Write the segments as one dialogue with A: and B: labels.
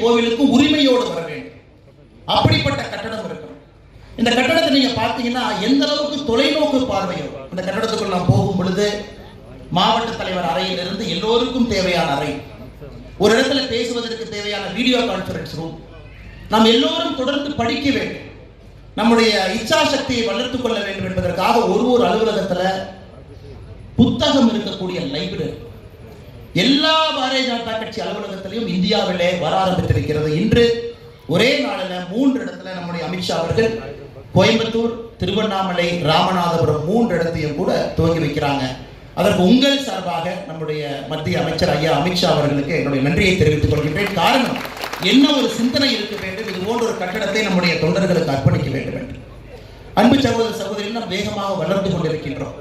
A: கோவிலுக்கு உரிமையோடு வர வேண்டும். அப்படிப்பட்ட கட்டடம் இருக்கும். இந்த கட்டடத்தை நீங்க பார்த்தீங்கன்னா எந்த அளவுக்கு தொலைநோக்கு பார்வையோ. இந்த கட்டடத்துக்குள் நாம் போகும் பொழுது மாவட்ட தலைவர் அறையிலிருந்து எல்லோருக்கும் தேவையான அறை, ஒரு இடத்துல பேசுவதற்கு தேவையான வீடியோ கான்பரன்ஸ் ரூம், நாம் எல்லோரும் தொடர்ந்து படிக்க வேண்டும், நம்முடைய இச்சா சக்தியை வளர்த்துக் கொள்ள வேண்டும் என்பதற்காக ஒரு அலுவலகத்துல புத்தகம் இருக்கக்கூடிய லைப்ரரி எல்லா பாரதிய ஜனதா கட்சி அலுவலகத்திலையும் இந்தியாவிலே வர ஆரம்பித்திருக்கிறது. இன்று ஒரே நாளில் 3 இடத்துல நம்முடைய அமித்ஷா அவர்கள் கோயம்புத்தூர், திருவண்ணாமலை, ராமநாதபுரம் 3 இடத்தையும் கூட துவங்கி வைக்கிறாங்க. அதற்கு உங்கள் சார்பாக நம்முடைய மத்திய அமைச்சர் ஐயா அமித்ஷா அவர்களுக்கு என்னுடைய நன்றியை தெரிவித்துக் கொள்கின்றேன். காரணம், என்ன ஒரு சிந்தனை இருக்க வேண்டும், இது போன்ற ஒரு கட்டடத்தை நம்முடைய தொண்டர்களுக்கு அர்ப்பணிக்க வேண்டும் என்று. அன்பு சகோதர சகோதரிகள், நாம் வேகமாக வளர்ந்து கொண்டிருக்கின்றோம்.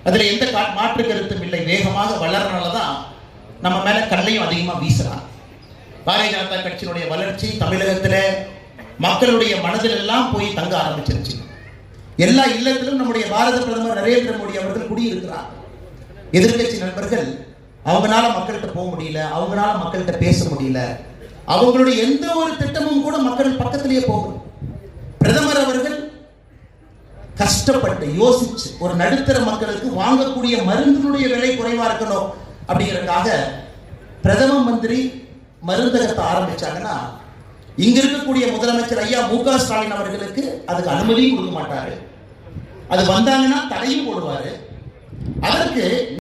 A: அதுல எந்த மாற்று கருத்தும் இல்லை. வேகமாக வளர்றனாலதான் நம்ம மேல கல்லையும் அதிகமா வீசுறாங்க. பாரதிய ஜனதா கட்சியினுடைய வளர்ச்சி தமிழகத்துல மக்களுடைய மனதில் எல்லாம் போய் தங்க ஆரம்பிச்சிருச்சு. எல்லா இல்லத்திலும் நம்முடைய பாரத பிரதமர் நரேந்திர மோடி அவர்கள் குடியிருக்கிறார். எதிர்கட்சி நண்பர்கள் அவங்களால மக்கள்கிட்ட போக முடியல, அவங்களால மக்கள்கிட்ட பேச முடியல, அவங்களுடைய எந்த ஒரு திட்டமும் கூட மக்கள் பக்கத்திலேயே போகும். பிரதமர் அவர்கள் கஷ்டப்பட்டு யோசிச்சு ஒரு நடுத்தர மக்களுக்கு வாங்கக்கூடிய மருந்தினுடைய விலை குறைவா இருக்கணும் அப்படிங்கிறதுக்காக பிரதம மந்திரி மருந்தகத்தை ஆரம்பிச்சாங்கன்னா இங்க இருக்கக்கூடிய முதலமைச்சர் ஐயா மு.க. ஸ்டாலின் அவர்களுக்கு அதுக்கு அனுமதியும் கொடுக்க மாட்டாரு. அது வந்தாங்கன்னா தடையும் போடுவாரு. அதற்கு